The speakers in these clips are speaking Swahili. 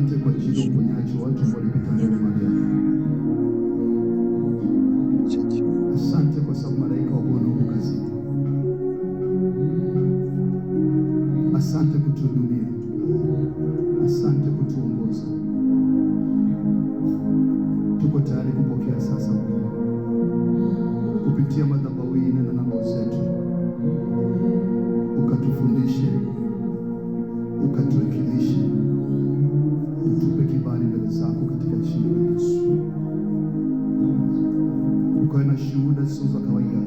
Asante kwa ajili ya uponyaji wa watu ambao walipita mbele mahali hapa. Asante kwa sababu malaika wa Bwana uko kazini. Asante kutuhudumia. Asante kutuongoza. Tuko tayari kupokea sasa kupitia madhabahu hii na neno zetu, ukatufundishe, ukatuwakilishe, utupe kibali mbele zako katika jina la Yesu. Ukawe na shuhuda zisizo za kawaida,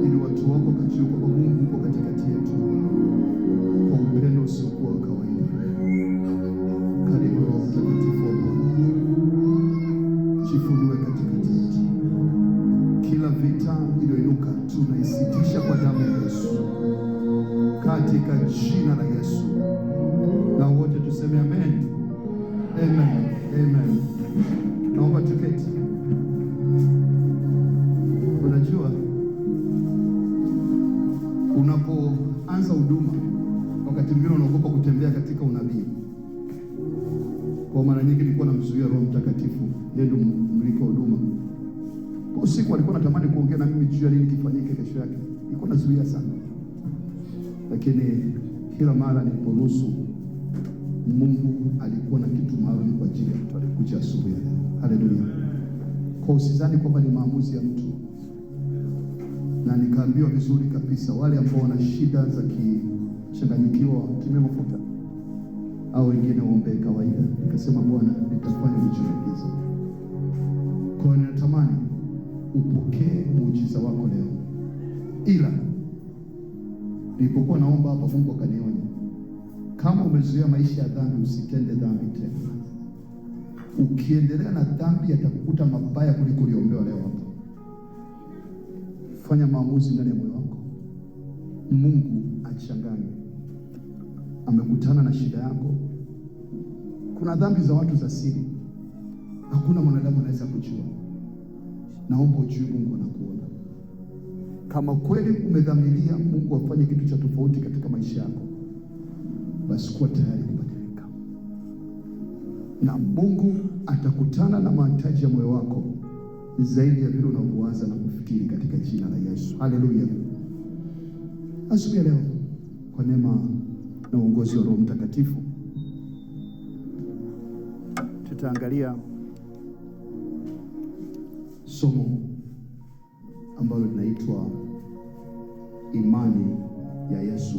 ili watu wako kajua kwamba Mungu uko katikati yetu kwa upendo usiokuwa wa kawaida. Karibu Roho Mtakatifu wa Bwana, jifunue katikati yetu. Kila vita iliyoinuka tunaisitisha kwa damu ya Yesu, katika jina la Yesu. Na wote tuseme amen. Amen. Amen. Naomba tuketi. Unajua, unapoanza huduma, wakati mwingine unaogopa kutembea katika unabii. Kwa mara nyingi nilikuwa namzuia Roho Mtakatifu, yeye ndiye mmiliki wa huduma. Kwa usiku alikuwa anatamani kuongea na mimi juu ya nini kifanyike kesho yake. Nilikuwa nazuia sana. Lakini kila mara niliporuhusu, Mungu alikuwa na kitu maalum kwa ajili ya mtu alikuja asubuhi ya leo. Haleluya. Kwa usizani kwamba ni maamuzi ya mtu. Na nikaambiwa vizuri kabisa, wale ambao wana shida za kichanganyikiwa watumie mafuta, au wengine waombe kawaida. Nikasema Bwana, nitafanya ulichoagiza. Kwa hiyo natamani upokee muujiza wako leo. Ila nilipokuwa naomba hapa, Mungu akanionya, kama umezoea maisha ya dhambi, usitende dhambi tena. Ukiendelea na dhambi, yatakukuta mabaya kuliko uliombewa leo hapa. Fanya maamuzi ndani ya moyo wako. Mungu achanganye. Amekutana na shida yako. Kuna dhambi za watu za siri, hakuna mwanadamu anaweza kujua. Naomba ujue Mungu anakuona. Kama kweli umedhamiria Mungu afanye kitu cha tofauti katika maisha yako, basi kuwa tayari kubadilika, na Mungu atakutana na mahitaji ya moyo wako zaidi ya vile unavyowaza na kufikiri, katika jina la Yesu. Haleluya. Asubuhi ya leo, kwa neema na uongozi wa Roho Mtakatifu, tutaangalia somo ambalo linaitwa imani ya Yesu.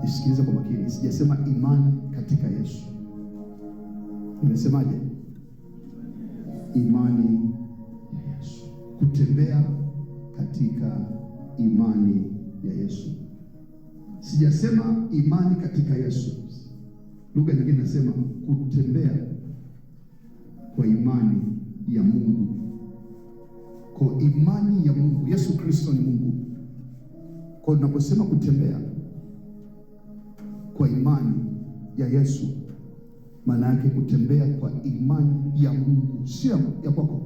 Nisikilize kwa makini, sijasema imani katika Yesu. Nimesemaje? Imani ya Yesu. Kutembea katika imani ya Yesu. Sijasema imani katika Yesu. Lugha nyingine nasema kutembea kwa imani ya Mungu. Kwa imani ya Mungu. Yesu Kristo ni Mungu. Kwa tunaposema kutembea kwa imani ya Yesu, maana yake kutembea kwa imani ya Mungu, sio ya kwako.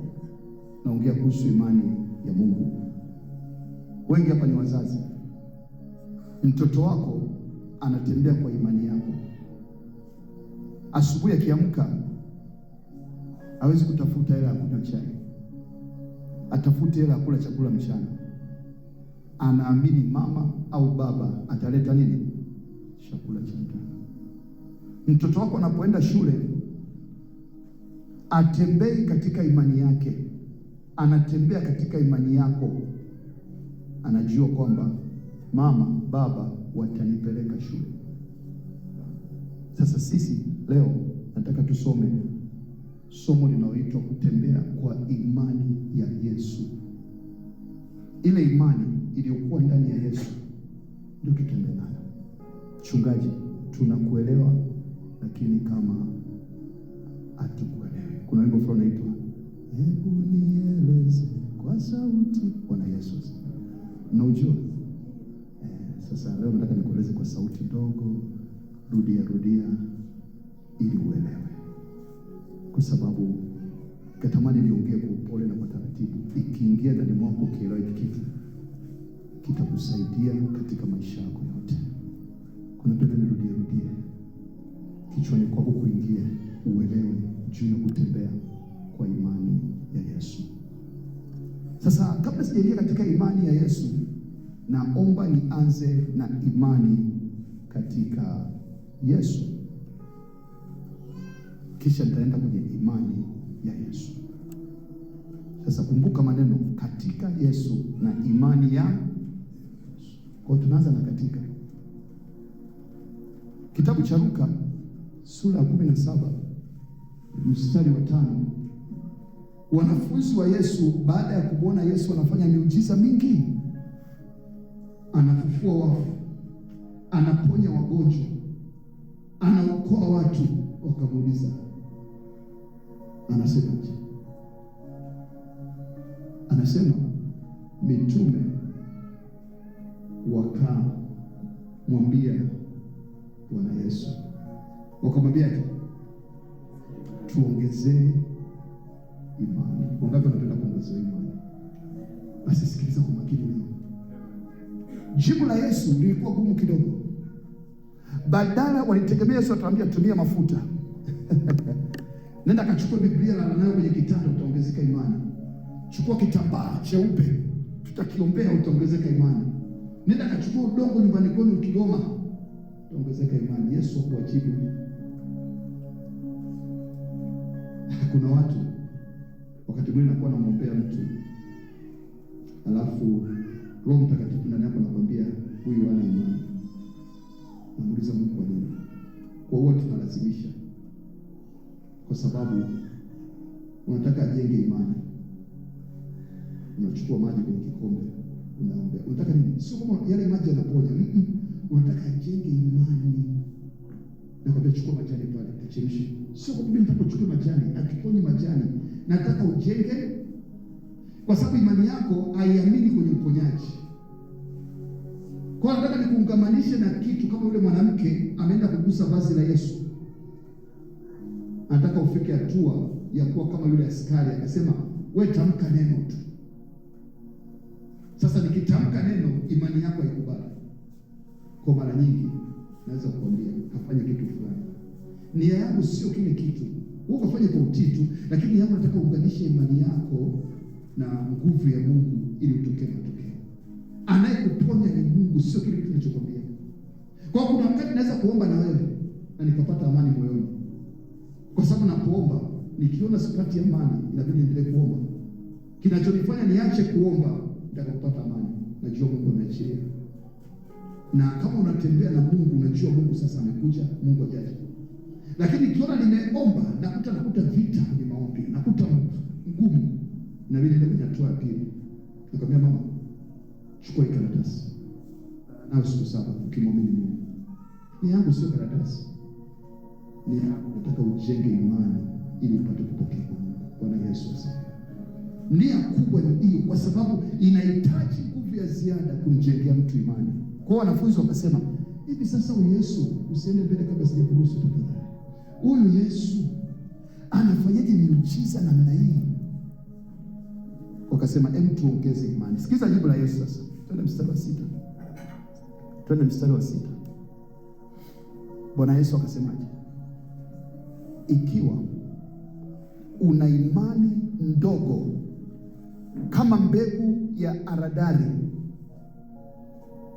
Naongea kuhusu imani ya Mungu. Wengi hapa ni wazazi. Mtoto wako anatembea kwa imani yako. Asubuhi akiamka, hawezi kutafuta hela ya kunywa chai, atafute hela ya kula chakula mchana. Anaamini mama au baba ataleta nini? Chakula cha mchana. Mtoto wako anapoenda shule, atembei katika imani yake, anatembea katika imani yako. Anajua kwamba mama, baba watanipeleka shule. Sasa sisi leo nataka tusome somo linaloitwa kutembea kwa imani ya Yesu. Ile imani iliyokuwa ndani ya Yesu ndio tutembee nayo. Mchungaji, tunakuelewa, lakini kama hatukuelewi. Kuna wimbo fulani unaitwa hebu nieleze kwa sauti. Bwana Yesu, unaujua? Sasa leo nataka nikueleze kwa sauti ndogo, rudia ili uelewe, kwa sababu katamani niongee kwa upole na kwa taratibu. Ikiingia ndani mwako, ukielewa kitu, kitakusaidia katika maisha yako yote. Kuna penda nirudie kichwani kwako kuingie, uelewe juu ya kutembea kwa imani ya Yesu. Sasa kabla sijaingia katika imani ya Yesu, naomba nianze na imani katika Yesu, kisha nitaenda kwenye imani ya Yesu. Sasa kumbuka maneno katika Yesu na imani ya Yesu. Kwa tunaanza na katika. Kitabu cha Luka sura ya 17 mstari wa 5. Wanafunzi wa Yesu baada ya kumwona Yesu anafanya miujiza mingi, anafufua wafu, anaponya wagonjwa, anaokoa watu, wakamuuliza anasemaje? Anasema mitume wakamwambia Bwana Yesu, wakamwambia tuongezee imani. Wangapi wanapenda kuongezea imani? Basi sikiliza kwa makini leo. Jibu la Yesu lilikuwa gumu kidogo. Badala walitegemea Yesu atawaambia tumia mafuta nenda kachukua Biblia na nayo kwenye kitanda utaongezeka imani. Chukua kitambaa cheupe tutakiombea utaongezeka imani. Nenda kachukua udongo nyumbani kwenu Kigoma utaongezeka imani. Yesu hakuwajibu. Kuna watu wakati mwingine anakuwa anamwombea mtu, alafu Roho Mtakatifu ndani yako anakuambia huyu hana imani. Namuuliza Mungu kwa nini? Kwa hiyo tunalazimisha, kwa sababu unataka ajenge imani. Unachukua maji kwenye kikombe unaombea. Unataka nini? Sio kama yale maji yanaponya. Unataka ajenge imani. Na kwa chukua majani pale tuchemshe. Sio kwa bibi nataka uchukue majani, atuponye majani. Nataka ujenge, kwa sababu imani yako haiamini kwenye uponyaji. Kwa hiyo nataka nikuungamanishe na kitu kama yule mwanamke ameenda kugusa vazi la Yesu. Nataka ufike hatua ya kuwa kama yule askari akasema, wewe tamka neno tu. Sasa nikitamka neno, imani yako haikubali. Kwa mara nyingi naweza kukwambia kafanya kitu fulani. Nia yangu sio kile kitu. Wewe kafanya kwa utitu, lakini yangu nataka uunganishe imani yako na nguvu ya Mungu ili utokee matokeo. Anayekuponya ni Mungu, sio kile kitu ninachokwambia. Kwa kuna wakati naweza kuomba na wewe na nikapata amani moyoni. Kwa sababu napoomba, nikiona sipati amani, inabidi niendelee kuomba. Kinachonifanya niache kuomba, nitakapata amani. Najua Mungu anaachilia. Na kama unatembea na Mungu, unajua Mungu sasa amekuja, Mungu ajaje. Lakini kiona nimeomba, nakuta vita kwenye maombi, nakuta ngumu, na vile ndio hatua ya pili. Nikamwambia mama, chukua hii karatasi. Na siku 7 ukimwamini Mungu. Ni yangu sio karatasi. Ni yangu nataka ujenge imani ili upate kupokea Mungu. Bwana Yesu asifiwe. Nia kubwa ni hiyo, kwa sababu inahitaji nguvu ya ziada kumjengea mtu imani. Kwa wanafunzi wakasema, hivi sasa huyu Yesu usiende mbele kabla sijakuruhusu tafadhali. Huyu Yesu anafanyaje miujiza namna hii? Wakasema, tuongeze imani. Sikiza jibu la Yesu sasa. Twende mstari wa 6. Bwana Yesu akasemaje? Ikiwa una imani ndogo kama mbegu ya haradali,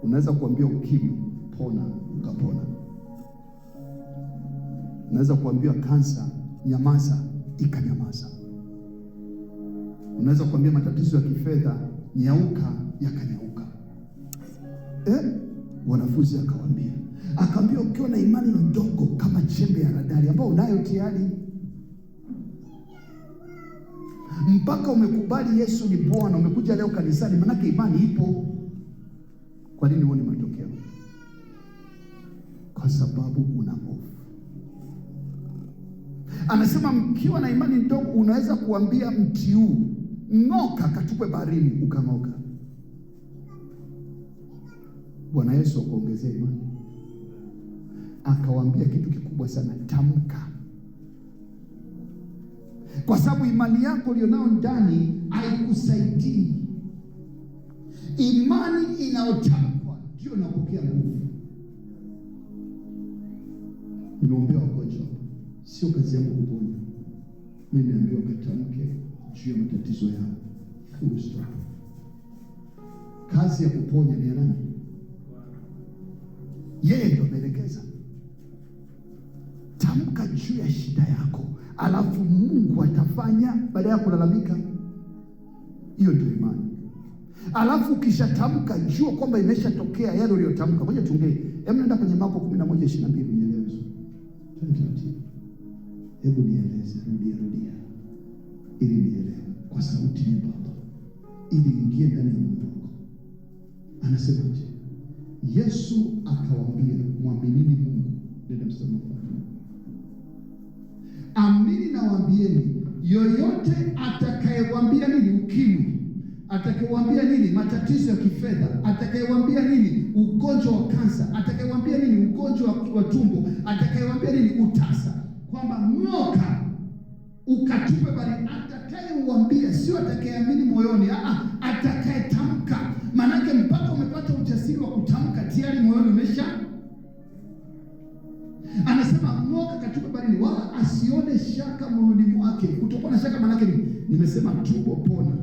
unaweza kuambia ukimwi pona, ukapona. Unaweza kuambia kansa nyamaza, ikanyamaza. Unaweza kuambia matatizo ya kifedha nyauka, yakanyauka. Wanafunzi akawaambia ukiwa na imani ndogo kama chembe ya haradali, ambao unayo tayari, mpaka umekubali Yesu ni Bwana, umekuja leo kanisani, manake imani ipo. Kwa nini uone matokeo? Kwa sababu una hofu. Anasema mkiwa na imani ndogo, unaweza kuambia mti huu ng'oka, katupwe baharini, ukang'oka. Bwana Yesu akaongezea imani, akawaambia kitu kikubwa sana, tamka. Kwa sababu imani yako ulionao ndani haikusaidii. Imani inayotamkwa ndio inapokea nguvu. Nimeombea wagonjwa, sio kazi yangu kuponya. Mimi nimeambiwa katamke juu ya matatizo yao. Full stop. Kazi ya kuponya ni ya nani? Yeye ndio ameelekeza. Tamka juu ya shida yako, alafu Mungu atafanya baada ya kulalamika. Hiyo ndio imani. Alafu ukishatamka jua kwamba imeshatokea yale uliyotamka. Ngoja tuongee. Hebu nenda kwenye Marko 11:22 nieleze. Hebu nieleze, rudia ili nielewe kwa sauti nyembamba, ili ingie ndani ya moyo wako. Anasemaje? Yesu akawaambia, mwaminini Mungu. Nenda mstari wa 5. Amini nawaambieni, yoyote atakayewaambia nini ukimwi, atakayewaambia nini matatizo ya kifedha, atakayewaambia nini ugonjwa wa kansa, atakayewaambia nini ugonjwa wa tumbo, atakayewaambia nini utasa, kwamba ng'oka ukatupe bali, atakayeuambia, sio atakayeamini moyoni, atakayetamka. Maanake mpaka umepata ujasiri wa kutamka, tayari moyoni umesha. Anasema ng'oka katupe bali, wala asione shaka moyoni mwake. Kutokuwa na shaka maanake nini? Nimesema tubo pona.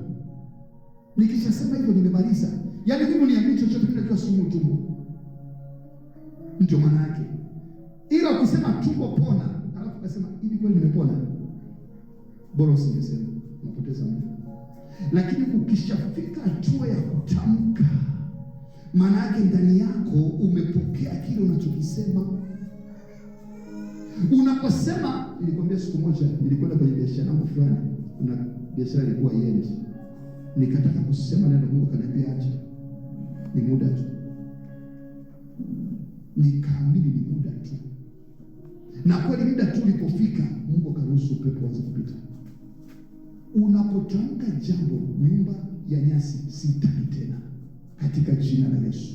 Nikishasema hivyo nimemaliza. Yaani mimi niamini chochote kile sumu tumbo. Ndio maana yake. Ila ukisema tumbo pona, alafu ukasema hivi kweli nimepona, bora usingesema, unapoteza muda. Lakini ukishafika hatua ya kutamka, maana yake ndani yako umepokea kile unachokisema. Unaposema, nilikwambia siku moja nilikwenda kwenye biashara yangu fulani, kuna biashara ilikuwa yendi. Nikataka kusema neno, Mungu akaniambia acha. Ni muda tu. Nikaamini ni muda tu. Na kweli muda tu ulipofika, Mungu akaruhusu upepo uanze kupita. Unapotamka jambo, nyumba ya nyasi sitaki tena, katika jina la Yesu.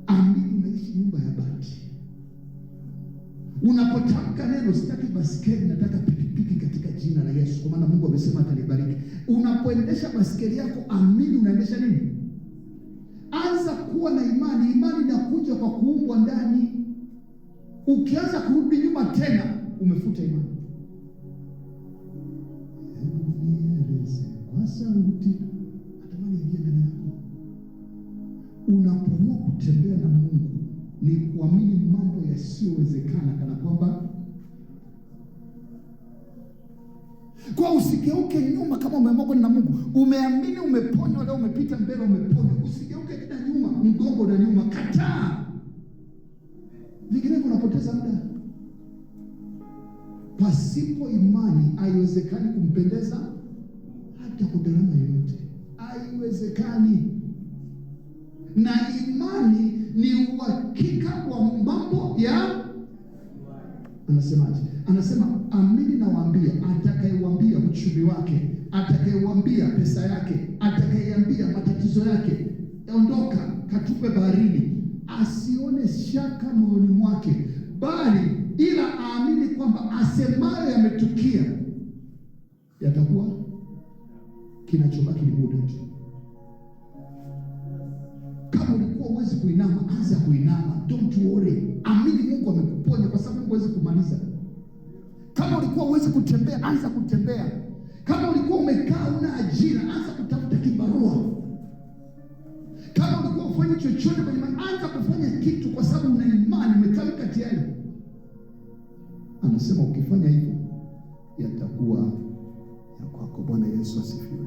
Amini unaishi nyumba ya bati. Unapotamka neno, sitaki baskeli, nataka pikipiki, katika jina la Yesu, kwa maana Mungu amesema atanibariki. Unapoendesha baskeli yako, amini unaendesha nini? Anza kuwa na imani. Imani inakuja kwa kuumbwa ndani. Ukianza kurudi nyuma tena, umefuta imani. Nieleze kwa sauti, natamani ingie ndani yako. Unapoamua kutembea na Mungu, ni kuamini mambo yasiyowezekana kana kwamba. Kwa usigeuke nyuma kama umeamua na Mungu. Umeamini umeponywa leo, umepita mbele, umeponywa. Usigeuke tena nyuma, mgongo na nyuma. Kataa. Vinginevyo unapoteza muda. Pasipo imani haiwezekani kumpendeza hata kwa gharama yoyote. Haiwezekani. Na imani ni uhakika wa mambo ya. Anasemaje? Anasema amini nawaambia, atakayeuambia uchumi wake, atakayeuambia pesa yake, atakayeuambia matatizo yake, ondoka katupe baharini, asione shaka moyoni mwake, bali ila aamini kwamba asemayo yametukia, yatakuwa. Kinachobaki ni muda tu. Kama ulikuwa huwezi kuinama, anza kuinama. Don't worry. Amini Mungu amekuponya, kwa sababu Mungu hawezi kumaliza. Kama ulikuwa huwezi kutembea, anza kutembea. Kama ulikuwa umekaa una ajira, anza kutafuta kibarua. Kama ulikuwa ufanye chochote kwenye maisha, anza kufanya kitu, kwa sababu una imani, umetamka tayari. Anasema ukifanya hivyo, yatakuwa ya kwako. Bwana Yesu asifiwe.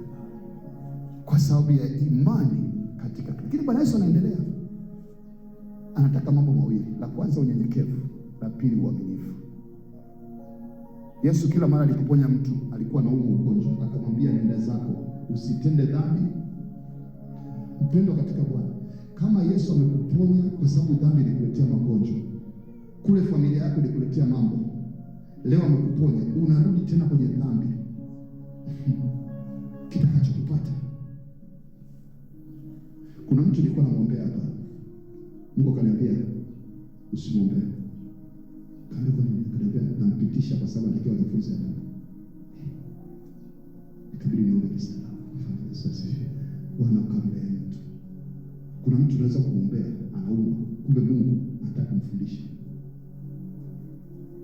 Kwa sababu ya imani katika. Lakini Bwana Yesu anaendelea. Anataka mambo mawili. La kwanza unyenyekevu, la pili uaminifu. Yesu kila mara alipoponya mtu alikuwa na ugonjwa, akamwambia nenda zako, usitende dhambi. Mpendwa katika Bwana, kama Yesu amekuponya kwa sababu dhambi ilikuletea magonjwa, kule familia yako ilikuletea mambo, leo amekuponya, unarudi tena kwenye dhambi, kitakachokupata. Kuna mtu nilikuwa namwombea hapa, Mungu akaniambia usimwombee. Kaniambia nampitisha kwa sababu anatakiwa ajifunze hapa. Ikabidi niombe kistaarabu. Bwana ukamlea mtu. Kuna mtu unaweza kumwombea anaumwa, kumbe Mungu anataka kumfundisha.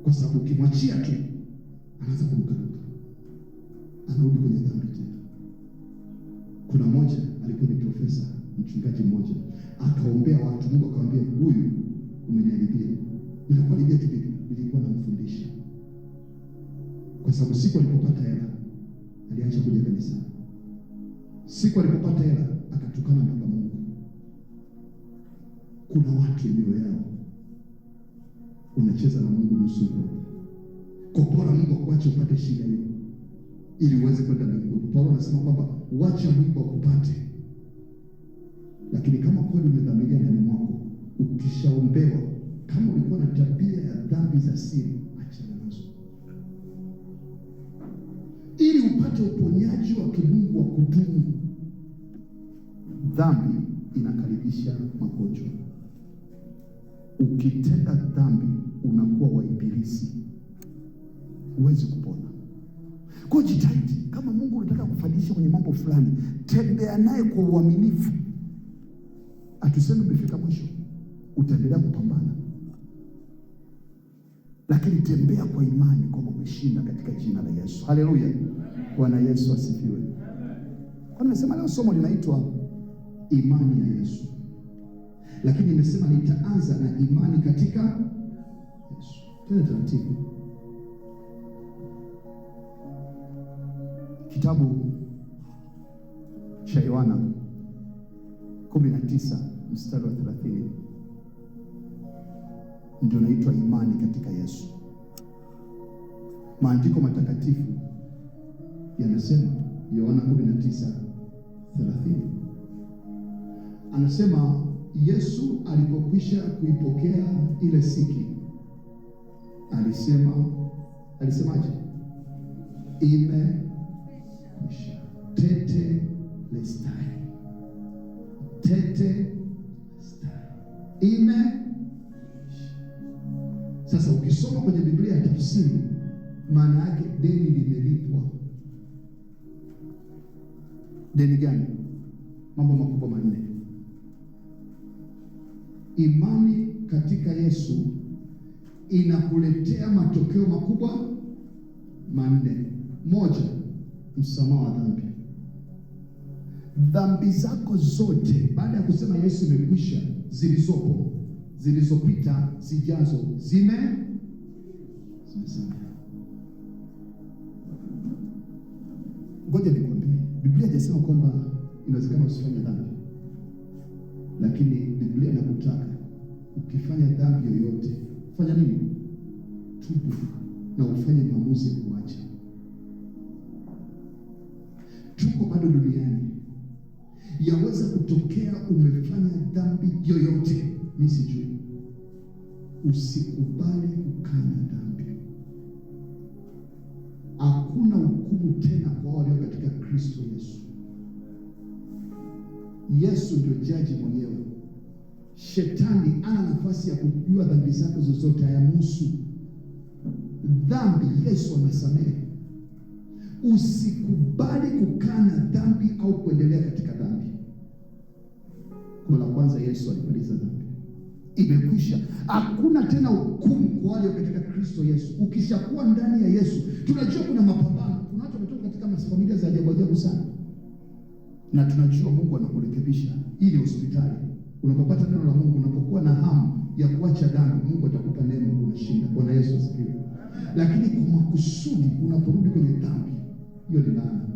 kwa sababu ukimwachia tu anaanza kurukaruka, anarudi kwenye dhambi tena. Kuna mmoja alikuwa ni profesa, mchungaji mmoja, akaombea watu, Mungu akamwambia, huyu umeniharibia. Ninakuharibia kivipi? Nilikuwa namfundisha. Kwa sababu siku alipopata hela aliacha kuja kanisani. Siku alipopata hela akatukana mpaka Mungu. Kuna watu mioyo yao unacheza na Mungu nusu roho. Kwa bora Mungu akuache upate shida hiyo ili uweze kwenda mbinguni. Paulo anasema kwamba wacha Mungu akupate. Lakini kama kweli umedhamiria ndani mwako, ukishaombewa, kama ulikuwa na tabia ya dhambi za siri, achana nazo, ili upate uponyaji wa kimungu wa kudumu. Dhambi inakaribisha magonjwa. Ukitenda dhambi unakuwa wa ibilisi, huwezi kupona. Kwa jitahidi, kama Mungu anataka kufanikisha kwenye mambo fulani, tembea naye kwa uaminifu. Atuseme umefika mwisho, utaendelea kupambana, lakini tembea kwa imani kwamba umeshinda katika jina la Yesu. Haleluya. Bwana Yesu asifiwe. Kwa nimesema leo somo linaitwa imani ya Yesu, lakini nimesema nitaanza na imani katika Yesu. Tena taratibu. Kitabu cha Yohana 19 mstari wa 30 ndio naitwa imani katika Yesu. Maandiko matakatifu yanasema, Yohana 19:30 anasema, Yesu alipokwisha kuipokea ile siki alisemaje? Imekwisha. Tetelestai. Imekwisha. Sasa ukisoma kwenye Biblia ya tafsiri, maana yake deni limelipwa. Deni gani? Mambo makubwa manne. Imani katika Yesu inakuletea matokeo makubwa manne. Moja, msamaha wa dhambi. Dhambi zako zote, baada ya kusema Yesu imekwisha, zilizopo, zilizopita, zijazo, zimesamehewa. Ngoja nikwambie, Biblia haijasema kwamba inawezekana usifanye dhambi, lakini Biblia inakutaka ukifanya dhambi yoyote, fanya nini? Tubu na ufanye maamuzi ya kuacha. Tuko bado duniani, yaweza kutokea umefanya dhambi yoyote, mimi sijui. Usikubali kukana dhambi. Hakuna hukumu tena kwa walio katika Kristo Yesu. Yesu ndio jaji mwenyewe. Shetani ana nafasi ya kujua dhambi zako zozote, hayamhusu. Dhambi Yesu anasamehe. Usikubali kukana dhambi au kuendelea katika dhambi. Kwa la kwanza, Yesu alimaliza dhambi, imekwisha. Hakuna tena hukumu kwa wale katika Kristo Yesu. Ukishakuwa ndani ya Yesu, tunajua kuna mapambano. Kuna watu wametoka katika familia za ajabu sana, na tunajua Mungu anakurekebisha. Hii ni hospitali. Unapopata neno la Mungu, unapokuwa na hamu ya kuacha dhambi, Mungu atakupa neema, unashinda. Bwana Yesu asifiwe. Lakini kwa makusudi unaporudi kwenye dhambi, hiyo ni laana.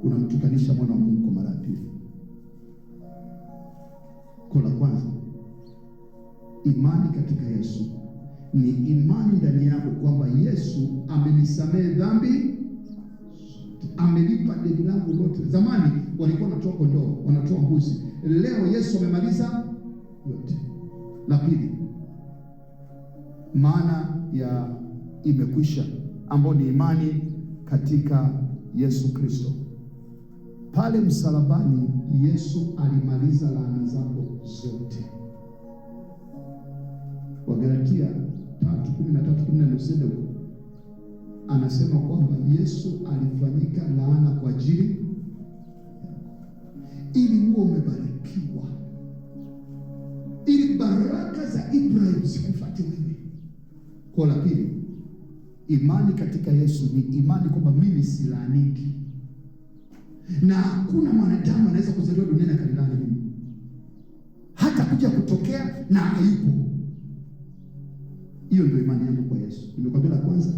Unamtukanisha mwana wa Mungu kwa mara ya pili. Kwa la kwanza, imani katika Yesu ni imani ndani yako kwamba Yesu amenisamehe dhambi, amelipa deni langu lote. Zamani walikuwa wanatoa kondoo, wanatoa mbuzi. Leo Yesu amemaliza yote. La pili, maana ya imekwisha, ambayo ni imani katika Yesu Kristo. Pale msalabani Yesu alimaliza laana zako zote. Wagalatia 3:13-14 anasema kwamba Yesu alifanyika laana kwa ajili ili uwe umebarikiwa, ili baraka za Ibrahim zikufuate wewe. Kwa la pili, imani katika Yesu ni imani kwamba mimi silaaniki, na hakuna mwanadamu anaweza kuzaliwa duniani akalilani mimi, hata kuja kutokea na hayupo. Hiyo ndio imani yangu kwa Yesu. Nimekwambia la kwanza,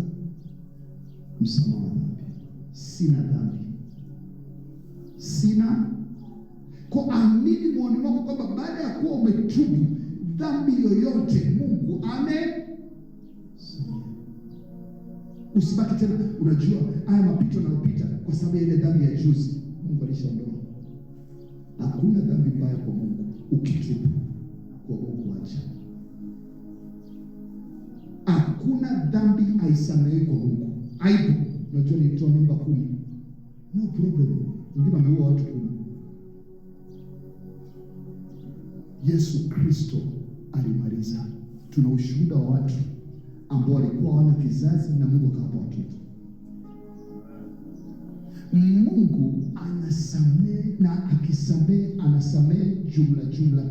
msamaha wa dhambi. Sina dhambi, sina. Kwa amini moyoni mwako kwamba baada ya kuwa umetubu dhambi yoyote Mungu usibaki tena unajua haya mapito yanayopita kwa sababu ya ile dhambi ya juzi. Mungu alishaondoa. Hakuna dhambi mbaya kwa Mungu ukitubu kwa Mungu acha. Hakuna dhambi haisamehewi kwa Mungu. Aibu, unajua nilitoa mimba 10. No problem. Ndio ameua watu 10. Yesu Kristo alimaliza. Tuna ushuhuda wa watu ambao walikuwa wana kizazi na Mungu akawapa watoto. Mungu anasamehe, na akisamehe anasamehe jumla.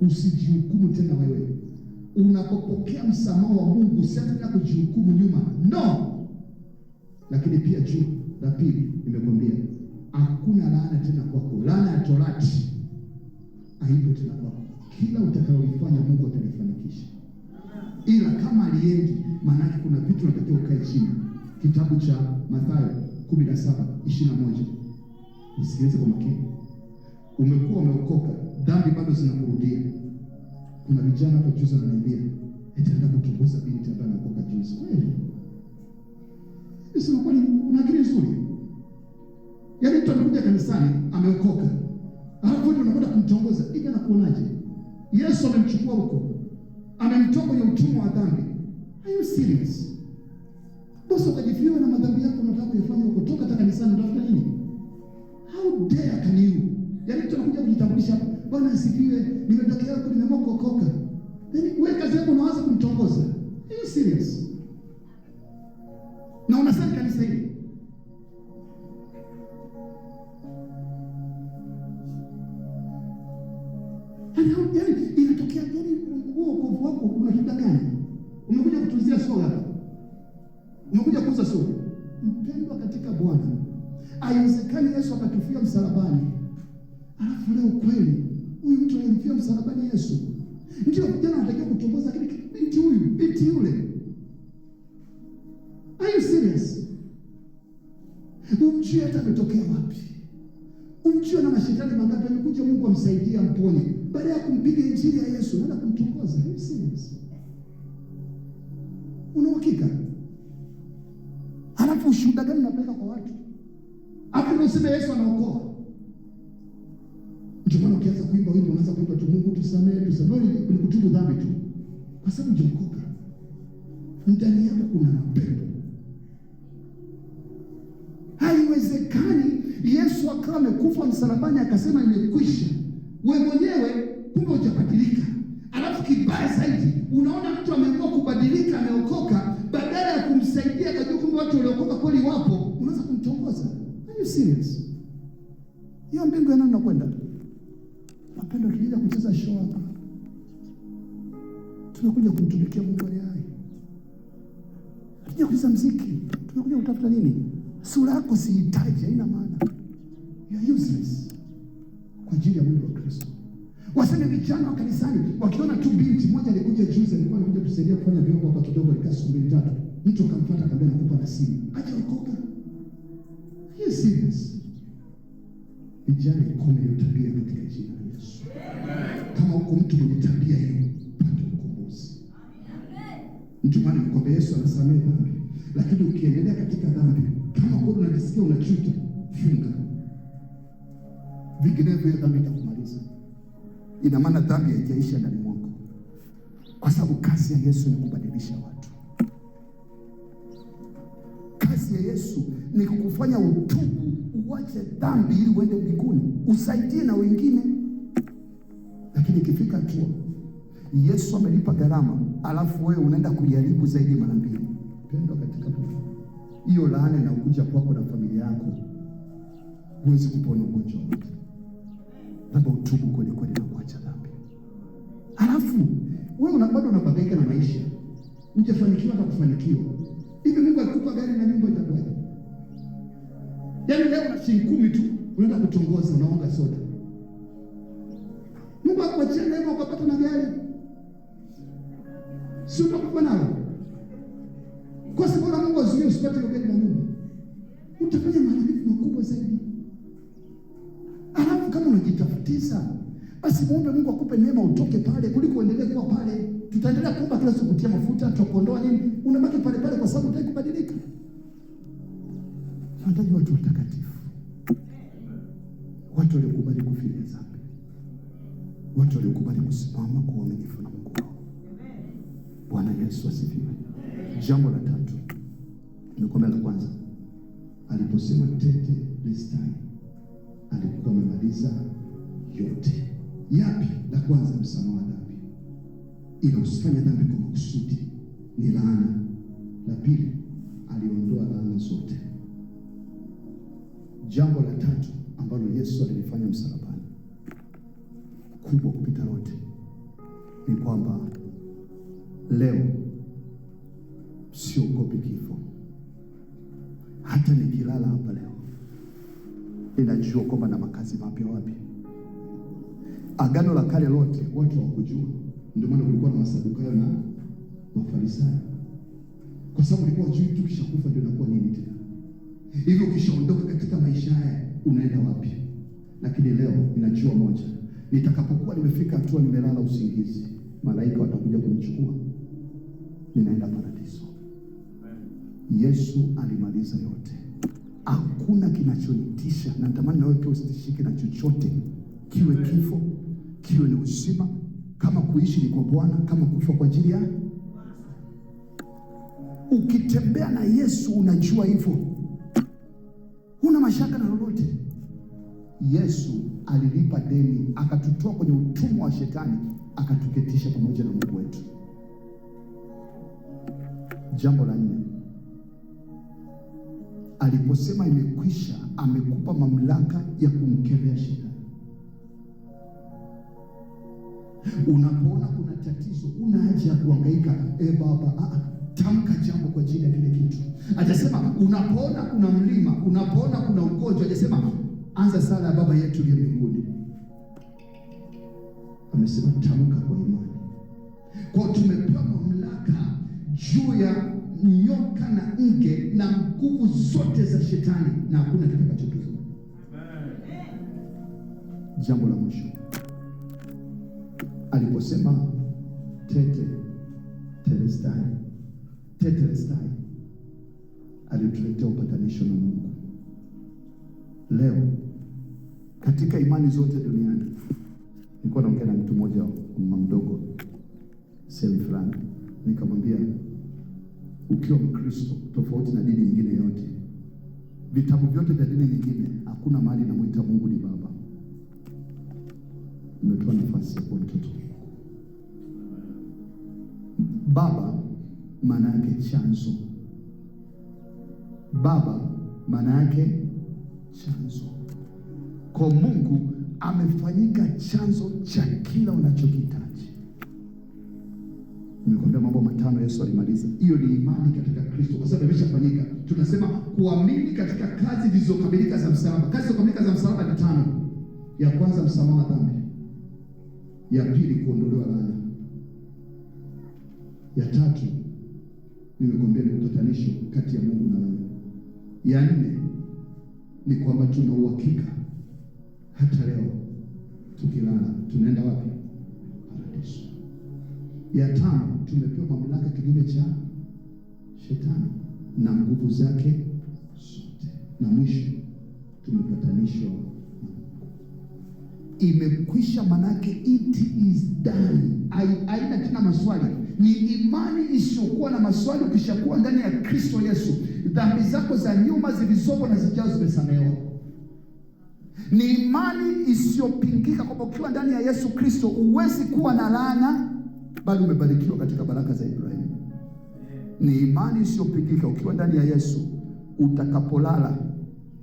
Usijihukumu tena wewe. Unapopokea msamaha wa Mungu usianze kujihukumu nyuma. No. Lakini pia la pili nimekwambia, hakuna laana tena kwako. Laana ya Torati haipo tena kwako. Kila utakalolifanya Mungu atalifanikisha. Ila kama aliendi, maana yake kuna vitu unatakiwa ukae chini. Kitabu cha Mathayo 17:21. Nisikilize kwa makini. Umekuwa umeokoka, dhambi bado zinakurudia. Kuna vijana hapo juzi wananiambia etaenda kutongoza binti ambaye ameokoka juzi. Kweli? Sio kweli, una akili nzuri. Yaani mtu anakuja kanisani ameokoka, alafu wewe unakwenda kumtongoza. Hivi anakuonaje? Yesu amemchukua huko, amemtoa kwenye utumwa wa dhambi. Are you serious? Basi ukajifiwa na madhambi yako unataka kuyafanya huko, toka hata kanisani unatafuta nini? How dare can you? Yaani mtu anakuja kujitambulisha hapo, Bwana asifiwe, nimetokea huko, nimeamua kuokoka. Then wewe kazi yako unaanza kumtongoza. Are you serious? Na unasema kanisa hili. Yaani inatokea gani wokovu wako una shida gani? Umekuja kutuzia soga hapa. Umekuja kuuza soga. Mpendwa katika Bwana, haiwezekani Yesu akatufia msalabani. Alafu leo kweli huyu mtu alimfia msalabani Yesu. Ndio vijana wanatakiwa kutongoza kile binti huyu, binti yule. Are you serious? Umjui hata ametokea wapi? Umjui na mashetani mangapi amekuja Mungu amsaidia mponye. Baada ya kumpiga injili ya Yesu, naenda kumtongoza. Are you serious? Una uhakika? Halafu ushuhuda gani unapeleka kwa watu? Hapo unasema Yesu anaokoa. Ndio maana ukianza kuimba wimbo unaanza kuimba tu Mungu tusamehe, ni kutubu dhambi tu. Kwa sababu hujaokoka. Ndani yako kuna mapendo. Haiwezekani Yesu akawa amekufa msalabani akasema imekwisha. Wewe mwenyewe kumbe hujabadilika. Alafu kibaya zaidi, unaona mtu ameamua kubadilika, ameokoka, badala ya kumsaidia kujua kumbe watu waliokoka kweli wapo, unaanza kumtongoza. Are you serious? Hiyo mbingu ya nani nakwenda? Mapendo tulija kucheza show hapa. Tumekuja kumtumikia Mungu aliye hai. Hatuja kucheza muziki. Tumekuja kutafuta nini? Sura yako sihitaji, haina maana. You are useless kwa ajili ya mwili wa Kristo. Waseme vijana wa kanisani wakiona tu binti moja alikuja juzi, alikuwa anakuja kusaidia kufanya vyombo hapa kidogo, alikaa siku 2-3. Mtu akamfuata akamwambia nakupa na simu. Acha ukoka. Are you serious? Vijana kome hiyo tabia katika jina la Yesu. Kama uko mtu mwenye tabia hiyo, pata ukombozi. Mtu maana mkombe Yesu anasamehe dhambi. Lakini ukiendelea katika dhambi, kama kwa unajisikia unachuta, funga. Vinginevyo dhambi itakumaliza. Ina maana dhambi haijaisha ndani mwako. Kwa sababu kazi ya Yesu ni kubadilisha watu. Kazi ya Yesu ni kukufanya utubu, uache dhambi ili uende mbinguni, usaidie na wengine. Lakini ikifika tu Yesu amelipa gharama, alafu wewe unaenda kujaribu zaidi mara 2. Pendo katika Bwana. Hiyo laana inakuja kwako na familia yako. Huwezi kupona ugonjwa wote. Labda utubu kweli kweli na kuacha dhambi. Alafu wewe bado unababaika na maisha, hujafanikiwa hata kufanikiwa. Hivi Mungu akikupa gari na nyumba itakuwaje? Yaani leo una shilingi 10 tu unaenda kutongoza, unaonga soda. Mungu akuachia neema ukapata na gari, si utakufa nalo? Kwa sababu Mungu azuie usipate gari na nyumba, utafanya maharibifu makubwa zaidi. Alafu kama unajitafutiza, basi muombe Mungu akupe neema utoke pale kuliko uendelee kuwa pale. Tutaendelea kuomba kila siku kutia mafuta, tutakuondoa nini? Unabaki pale pale kwa sababu hutaki kubadilika. Tunahitaji watu watakatifu. Watu waliokubali kufilia dhambi. Watu waliokubali kusimama kwa uaminifu na Mungu wao. Bwana Yesu asifiwe. Jambo la tatu, nimekwambia la kwanza, aliposema tetelestai, alikuwa amemaliza yote. Yapi? La kwanza, msamaha wa dhambi. Ila usifanye dhambi kwa makusudi, ni laana. La pili, aliondoa laana zote. Jambo la tatu ambalo Yesu alilifanya msalabani, kubwa kupita lote, ni kwamba leo siogopi kifo. Hata nikilala hapa leo, ninajua kwamba na makazi mapya wapi. Agano la kale lote watu hawakujua. Ndio maana kulikuwa na Masadukayo na Mafarisayo, kwa sababu walikuwa hawajui tu kishakufa ndio inakuwa nini tena. Hivyo ukishaondoka katika maisha haya unaenda wapi? Lakini leo ninajua moja, nitakapokuwa nimefika hatua nimelala usingizi, malaika watakuja kunichukua, ninaenda paradiso. Yesu alimaliza yote. Hakuna kinachonitisha, na natamani na wewe pia usitishike na chochote, kiwe kifo, kiwe ni uzima. Kama kuishi ni kwa Bwana, kama kufa kwa ajili ya. Ukitembea na Yesu unajua hivyo, huna mashaka na lolote. Yesu alilipa deni, akatutoa kwenye utumwa wa shetani, akatuketisha pamoja na Mungu wetu. Jambo la 4, aliposema imekwisha, amekupa mamlaka ya kumkemea shetani. Unapoona kuna tatizo, una haja ya kuhangaika, baba, tamka jambo kwa ajili ya kile kitu. Hajasema unapoona kuna mlima, unapoona kuna ugonjwa, hajasema anza sala ya Baba yetu uliye mbinguni. Amesema tamka kwa imani. Kwa tumepewa mamlaka juu ya nyoka na nge na nguvu zote za shetani, na hakuna kitakachotuzuia. Jambo la mwisho, aliposema tetelestai, alituletea upatanisho na Mungu. Leo katika imani zote duniani, nilikuwa naongea na mtu mmoja mama mdogo sehemu fulani, nikamwambia ukiwa Mkristo, tofauti na dini nyingine yote, vitabu vyote vya dini nyingine, hakuna mahali namuita Mungu ni Baba. Umepewa nafasi ya kuwa mtoto. Baba maana yake chanzo. Baba maana yake chanzo. Kwa Mungu amefanyika chanzo cha kila unachokihitaji. Nimekwambia mambo matano Yesu alimaliza. Hiyo ni imani katika Kristo, kwa sababu imeshafanyika. Tunasema kuamini katika kazi zilizokamilika za msalaba. Kazi zilizokamilika za msalaba ni 5. Ya kwanza, msamaha wa dhambi. Ya pili, kuondolewa laana. Ya tatu, nimekwambia ni upatanisho kati ya Mungu na wewe. Ya 4 ni kwamba tuna uhakika hata leo tukilala tunaenda wapi? Paradiso. Ya 5, tumepewa mamlaka kinyume cha shetani na nguvu zake zote. Na mwisho, tumepatanishwa. Imekwisha, manake it is done. Haina tena maswali. Ni imani isiyokuwa na maswali. Ukishakuwa ndani ya Kristo Yesu, dhambi zako za nyuma zilizopo na zijazo zimesamehewa. Ni imani isiyopingika kwamba ukiwa ndani ya Yesu Kristo huwezi kuwa na laana, bali umebarikiwa katika baraka za Ibrahimu. Ni imani isiyopingika, ukiwa ndani ya Yesu utakapolala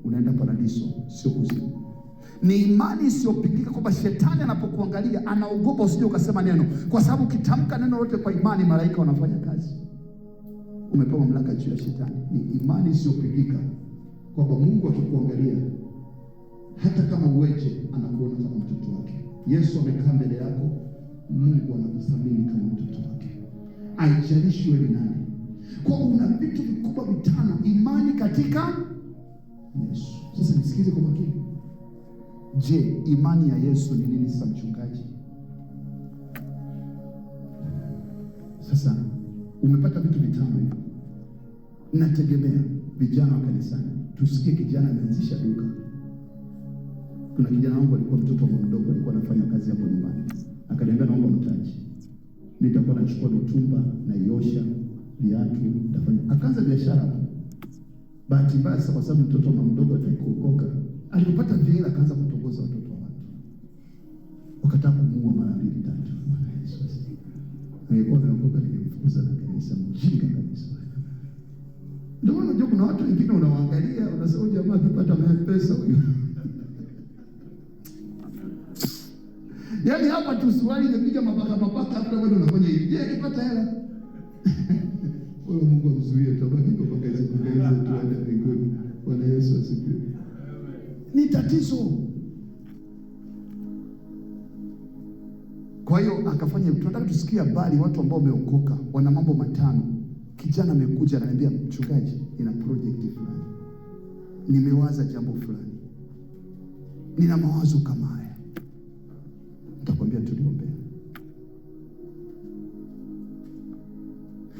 unaenda paradiso, sio kuzimu. Ni imani isiyopingika kwamba shetani anapokuangalia anaogopa usije ukasema neno, kwa sababu ukitamka neno lote kwa imani, malaika wanafanya kazi. Umepewa mamlaka juu ya shetani. Ni imani isiyopingika kwamba Mungu akikuangalia, hata kama uweje, anakuona kama mtoto wake. Yesu amekaa mbele yako, Mungu anakuthamini kama mtoto wake, haijalishi wewe ni nani. Kwa una vitu vikubwa vitano, imani katika Yesu. Sasa nisikize kwa makini. Je, imani ya Yesu ni nini sasa mchungaji? Sasa umepata vitu vitano hivyo. Nategemea vijana wa kanisani tusikie kijana ameanzisha duka. Kuna kijana wangu alikuwa mtoto mdogo, alikuwa anafanya kazi hapo nyumbani. Akaniambia naomba mtaji. Nitakuwa nachukua mitumba na iosha viatu, nitafanya. Akaanza biashara hapo. Bahati mbaya kwa sababu mtoto mdogo atakuokoka. Alipopata vile akaanza kutongoza watoto wa watu. Wakataka kumuua mara 2-3. Bwana Yesu asifiwe. Alikuwa ameokoka, nilimfukuza na kanisa, mjinga kabisa. Ndio unajua kuna watu wengine unawaangalia unasema jamaa akipata pesa huyo. Yaani hapa tu swali inapiga mapaka hata wewe unafanya hivi. Je, akipata hela? Wewe Mungu amzuie tabaki kwa mpaka siku hizo tuende mbinguni. Bwana Yesu asifiwe. Ni tatizo. Kwa hiyo akafanya, tunataka tusikie habari watu ambao wameokoka, wana mambo matano. Kijana amekuja ananiambia, mchungaji, nina project fulani. Nimewaza jambo fulani. Nina mawazo kama haya. Nitakwambia tuliombea.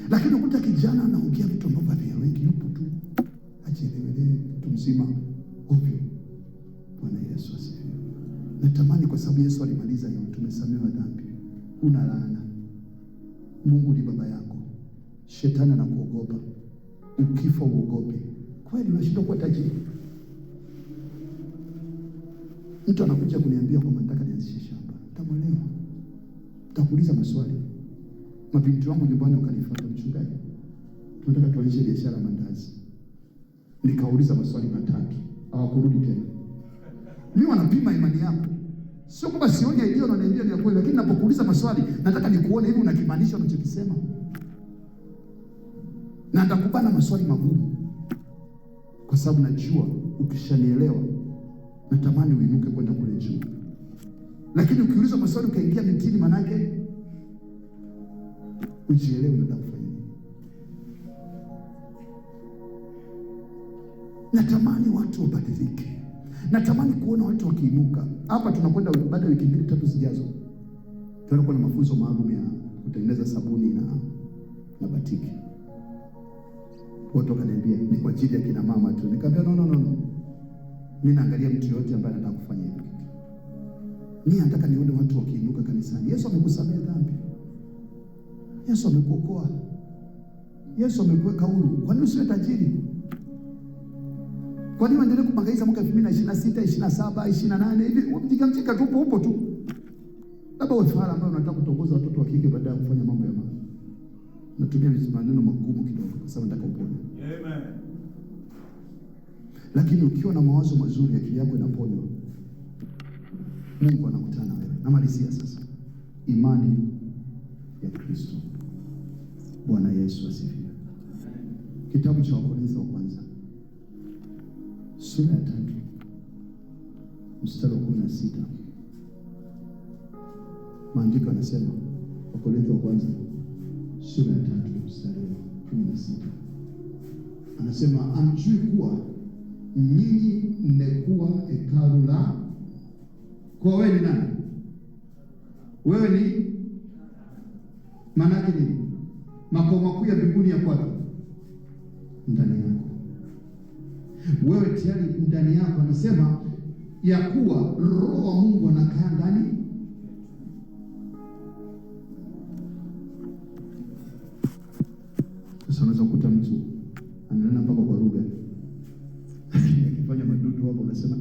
Lakini ukuta kijana anaongea vitu ambavyo havieleweki, yupo tu. Ajielewele mtu mzima ovyo. Bwana Yesu asifiwe. Natamani kwa sababu Yesu alimaliza yote, tumesamehewa dhambi. Una laana. Mungu ni baba yako. Shetani anakuogopa. Ukifa uogope. Kweli unashindwa kuwa tajiri. Mtu anakuja kuniambia kwamba nataka nianzishe shamba. Nitamwelewa. Nitakuuliza maswali. Mabinti wangu nyumbani wakanifuata, mchungaji, tunataka tuanzishe biashara mandazi. Nikauliza maswali 3. Hawakurudi tena. Mimi wanapima imani yako. Sio kwamba sioni idea unaniambia ni ya kweli, lakini ninapokuuliza maswali nataka nikuone hivi unakimaanisha unachokisema. Na nitakubana maswali magumu. Kwa sababu najua ukishanielewa natamani uinuke kwenda kule juu. Lakini ukiuliza maswali ukaingia mitini, manake ujielewe unataka kufanya nini. Natamani watu wabadilike. Natamani kuona watu wakiinuka. Hapa tunakwenda baada ya wiki 2-3 zijazo. Tunakuwa na mafunzo maalum ya kutengeneza sabuni na batiki. Watu wakaniambia ni kwa ajili ya kina mama tu. Nikamwambia no. Mimi naangalia mtu yote ambaye anataka kufanya hivyo. Mimi nataka nione watu wakiinuka kanisani. Yesu amekusamehe dhambi. Yesu amekuokoa. Yesu amekuweka huru. Kwa nini usiwe tajiri? Kwa nini uendelee kubangaiza mwaka 2026, 27, 28 hivi? Mjika tu upo tu. Labda wewe fara ambaye unataka kutongoza watoto wa kike baada ya kufanya mambo ya maana. Natumia maneno magumu kidogo kwa sababu nataka upone. Amen. Lakini ukiwa na mawazo mazuri, akili yako inaponywa. Mungu anakutana na wewe. Namalizia sasa. Imani ya Kristo. Bwana Yesu asifiwe. Kitabu cha Wakorintho wa kwanza sura ya 3 mstari wa 16. Maandiko yanasema, Wakorintho wa kwanza sura ya 3 mstari wa 16. Anasema, amjui kuwa nyinyi mmekuwa hekalu la. Kwa wewe ni nani? Wewe ni maana yake nini? Makao makuu ya mbinguni ya kwako ndani yako. Wewe tayari ndani yako, anasema ya kuwa Roho wa Mungu anakaa ndani. Sasa unaweza kukuta mtu ananena mpaka kwa lugha. Akifanya madudu hapo unasema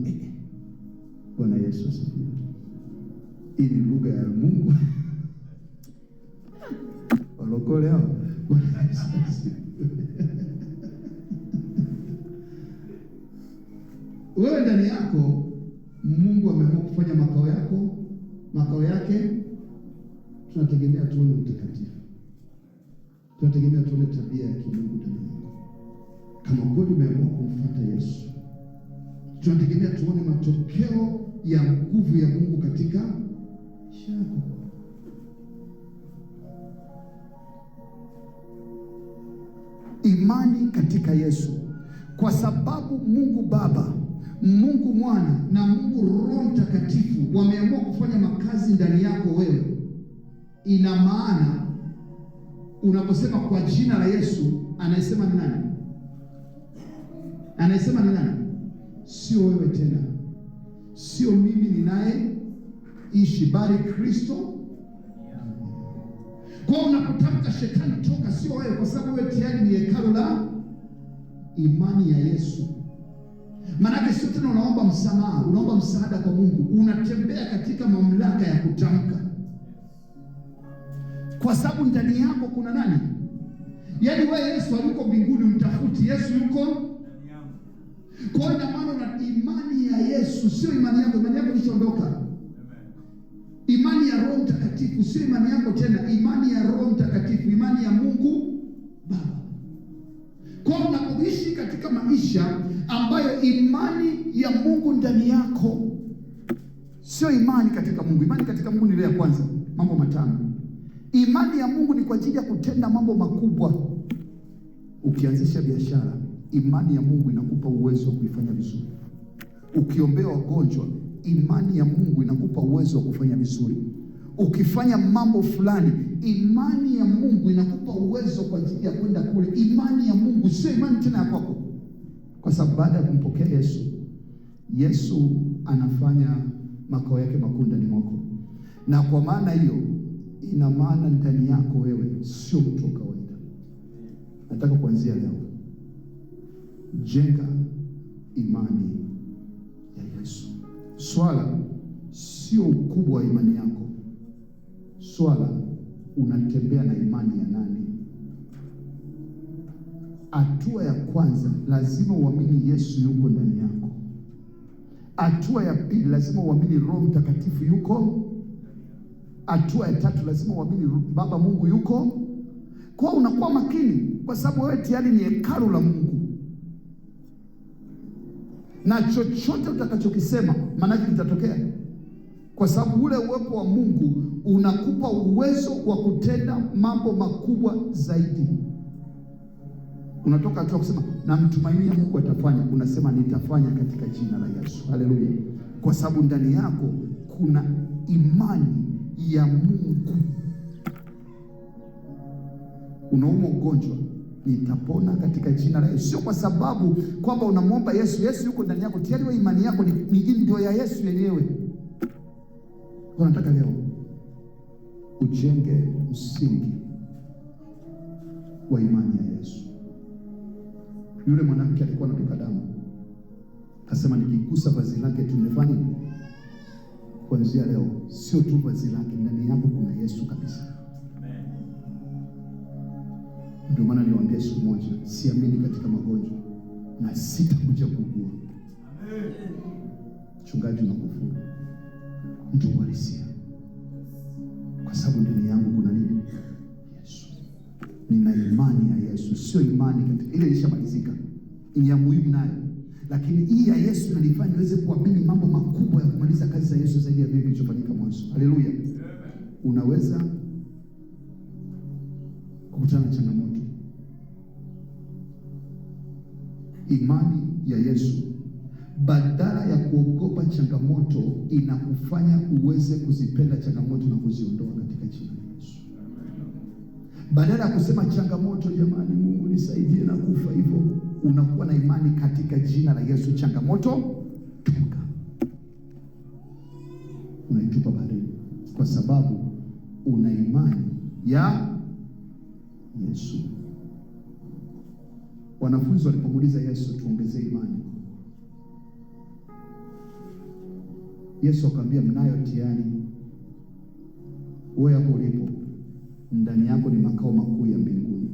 Bwana Yesu asifiwe. Hii ni lugha ya Mungu. Walokole hao. Bwana Yesu asifiwe. Wewe ndani yako Mungu ameamua kufanya makao yake, tunategemea tuone utakatifu, tunategemea tuone tabia ya kimungu ndani yako. Kama kweli umeamua kumfuata Yesu, tunategemea tuone matokeo ya nguvu ya Mungu katika maisha yako. Imani katika Yesu, kwa sababu Mungu Baba, Mungu Mwana na Mungu Roho Mtakatifu wameamua kufanya makazi ndani yako wewe. Ina maana unaposema kwa jina la Yesu, anayesema ni nani? Anayesema ni nani? Sio wewe tena, sio mimi ninayeishi, bali Kristo. Kwa unapotamka shetani toka, sio wewe, kwa sababu wewe tayari ni hekalu la imani ya Yesu. Maanake sio tena unaomba msamaha, unaomba msaada kwa Mungu, unatembea katika mamlaka ya kutamka, kwa sababu ndani yako kuna nani? Yaani wewe Yesu hayuko mbinguni umtafuti, Yesu yuko ndani yako. Kwa hiyo maana una imani ya Yesu, sio imani yako. Imani yako ilishaondoka. Imani ya Roho Mtakatifu sio imani yako tena, imani ya Roho Mtakatifu, imani ya Mungu Baba. Kwa unapoishi katika maisha ambayo imani ya Mungu ndani yako, sio imani katika Mungu. Imani katika Mungu ni ile ya kwanza, mambo matano. Imani ya Mungu ni kwa ajili ya kutenda mambo makubwa. Ukianzisha biashara, imani ya Mungu inakupa uwezo wa kuifanya vizuri. Ukiombea wagonjwa, imani ya Mungu inakupa uwezo wa kufanya vizuri. Ukifanya mambo fulani, imani ya Mungu inakupa uwezo kwa ajili ya kwenda kule. Imani ya Mungu sio imani tena ya kwako, kwa sababu baada ya kumpokea Yesu anafanya makao yake makuu ndani mwako, na kwa maana hiyo ina maana ndani yako wewe sio mtu wa kawaida. Nataka kuanzia leo, jenga imani ya Yesu. Swala sio ukubwa wa imani yako, swala unatembea na imani ya nani? Hatua ya kwanza, lazima uamini Yesu yuko ndani yako. Hatua ya pili, lazima uamini Roho Mtakatifu yuko. Hatua ya tatu, lazima uamini Baba Mungu yuko. Kwa unakuwa makini, kwa sababu wewe tayari ni hekalu la Mungu, na chochote utakachokisema maana kitatokea, kwa sababu ule uwepo wa Mungu unakupa uwezo wa kutenda mambo makubwa zaidi. Unatoka hatua kusema namtumainia Mungu atafanya, unasema nitafanya katika jina la Yesu. Haleluya! Kwa sababu ndani yako kuna imani ya Mungu. Unaumwa ugonjwa, nitapona katika jina la Yesu. Sio kwa sababu kwamba unamwomba Yesu, Yesu yuko ndani yako tayari. Wewe imani yako ni ndio ya Yesu yenyewe. Nataka leo ujenge msingi wa imani ya Yesu. Yule mwanamke alikuwa anatoka damu, akasema nikigusa vazi lake tu nimefanya. Kuanzia leo sio tu vazi lake, ndani yako kuna Yesu kabisa. Amen. Ndio maana niwaambia siku moja, siamini katika magonjwa na sitakuja kuugua. Amen. Mchungaji unakufuru, mtu uhalisia, kwa sababu ndani yangu kuna nini? Yesu. Nina imani ya Yesu, sio imani katika ile ilishamalizika, ni ya muhimu nayo, lakini hii ya Yesu inanifanya niweze kuamini mambo makubwa ya kumaliza kazi za Yesu zaidi ya vile vilivyofanyika mwanzo. Haleluya. Unaweza kukutana na changamoto. Imani ya Yesu, badala ya kuogopa changamoto, inakufanya uweze kuzipenda changamoto na kuziondoa katika jina la Yesu. Badala ya kusema changamoto, jamani, Mungu nisaidie na kufa, hivyo unakuwa na imani katika jina la Yesu. Changamoto toka, unaitupa baharini, kwa sababu una imani ya Yesu. Wanafunzi walipomuuliza Yesu, tuongezee imani, Yesu akamwambia, mnayo tayari. Wewe hapo ulipo, ndani yako ni makao makuu ya mbinguni.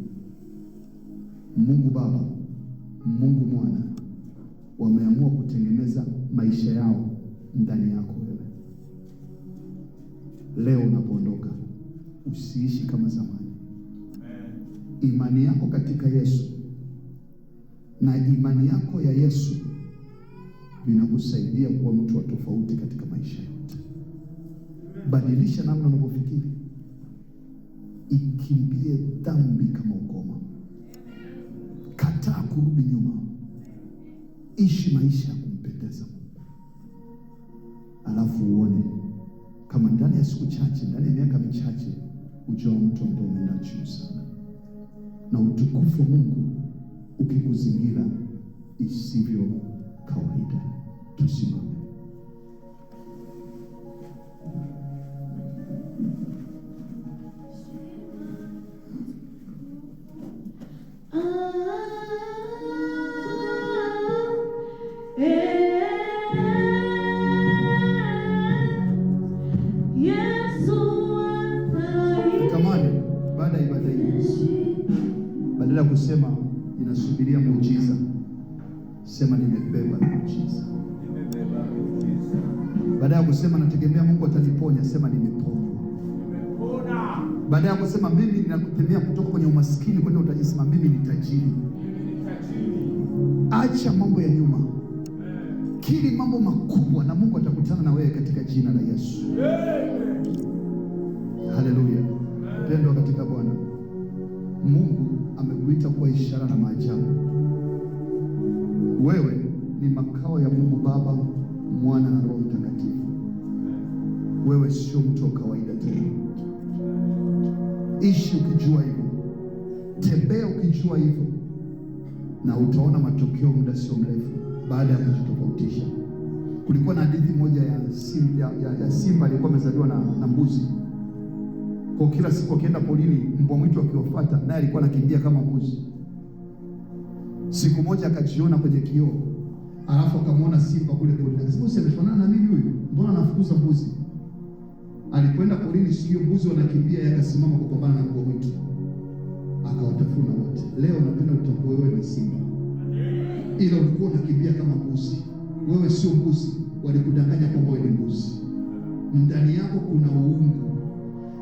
Mungu Baba, Mungu Mwana wameamua kutengeneza maisha yao ndani yako wewe. Leo unapoondoka, usiishi kama zamani. Imani yako katika Yesu na imani yako ya Yesu vinakusaidia kuwa mtu wa tofauti katika maisha yote. Badilisha namna unavyofikiri. Ikimbie dhambi kama ukoma. Kataa kurudi nyuma. Ishi maisha ya kumpendeza Mungu. Alafu uone kama ndani ya siku chache, ndani ya miaka michache, ujao mtu ambaye umeenda juu sana, na utukufu wa Mungu ukikuzingira isivyo kawaida. Tusimame. Tamani baada ya ibada hii, badala ya kusema inasubiria muujiza, sema nimebeba muujiza. Baada ya kusema nategemea Mungu ataniponya, sema nimepona. Baada ya kusema mimi ninakutembea kutoka kwenye umaskini kwenye utajiri, sema mimi ni tajiri. Acha mambo ya nyuma, kiri mambo makubwa, na Mungu atakutana na wewe katika jina la Yesu. Haleluya. Pendwa katika Bwana, Mungu amekuita kuwa ishara na maajabu. Wewe ni makao ya Mungu Baba, Mwana na Roho Mtakatifu. Wewe sio mtu wa kawaida tena. Ishi ukijua hivyo, tembea ukijua hivyo, na utaona matokeo muda sio mrefu baada ya kujitofautisha. Kulikuwa na hadithi moja ya simba alikuwa amezaliwa na mbuzi. Kwa kila siku akienda polini, mbwa mwitu akiwafuata, naye alikuwa anakimbia kama mbuzi. Siku moja akajiona kwenye kioo, alafu akamwona simba kule polini. Akasema, usifanana na mimi huyu, mbona anafukuza mbuzi? Alikwenda polini, sikio mbuzi wanakimbia, yakasimama kupambana na mbwa mwitu, akawatafuna wote. Leo napenda utambue wewe ni simba, ila ulikuwa unakimbia kama mbuzi. Wewe sio mbuzi, walikudanganya kwamba wewe ni mbuzi. Ndani yako kuna uungu,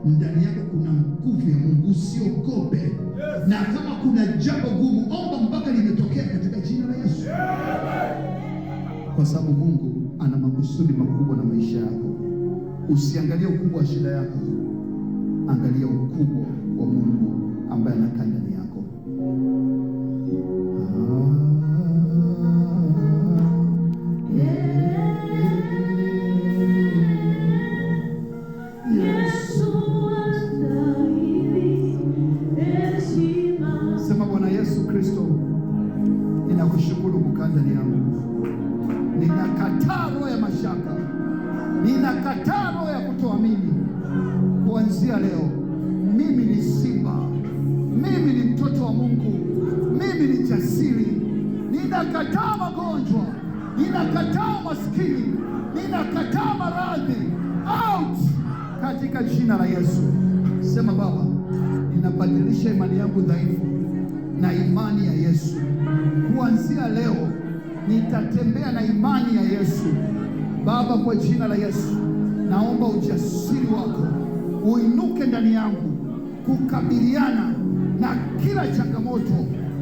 ndani yako kuna nguvu ya Mungu. Usiogope, na kama kuna jambo gumu, omba mpaka limetokea katika jina la Yesu, kwa sababu Mungu ana makusudi makubwa na maisha yako. Usiangalie ukubwa wa shida yako, angalia ukubwa wa Mungu ambaye anakaa ndani yako. Sema, Bwana Yesu Kristo, ninakushukuru kukaa ndani yangu. Ninakataa roho ya mashaka, ninakataa roho ya kutoamini. Kuanzia leo mimi ni simba, mimi ni mtoto wa Mungu, mimi ni jasiri. Ninakataa magonjwa, ninakataa maskini, ninakataa maradhi, out katika jina la Yesu. Sema, Baba, ninabadilisha imani yangu dhaifu na imani ya Yesu. Kuanzia leo nitatembea na imani ya Yesu. Baba, kwa jina la Yesu, naomba ujasiri wako uinuke ndani yangu kukabiliana na kila changamoto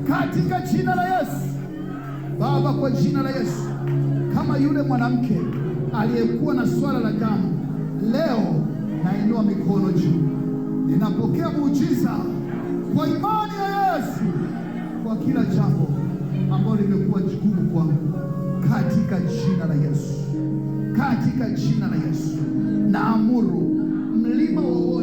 katika jina la Yesu. Baba, kwa jina la Yesu, kama yule mwanamke aliyekuwa na swala la damu, leo nainua mikono juu, ninapokea muujiza kwa imani ya Yesu kwa kila jambo ambalo limekuwa jukumu kwangu, katika jina la Yesu, katika jina la Yesu. Naamuru mlima wa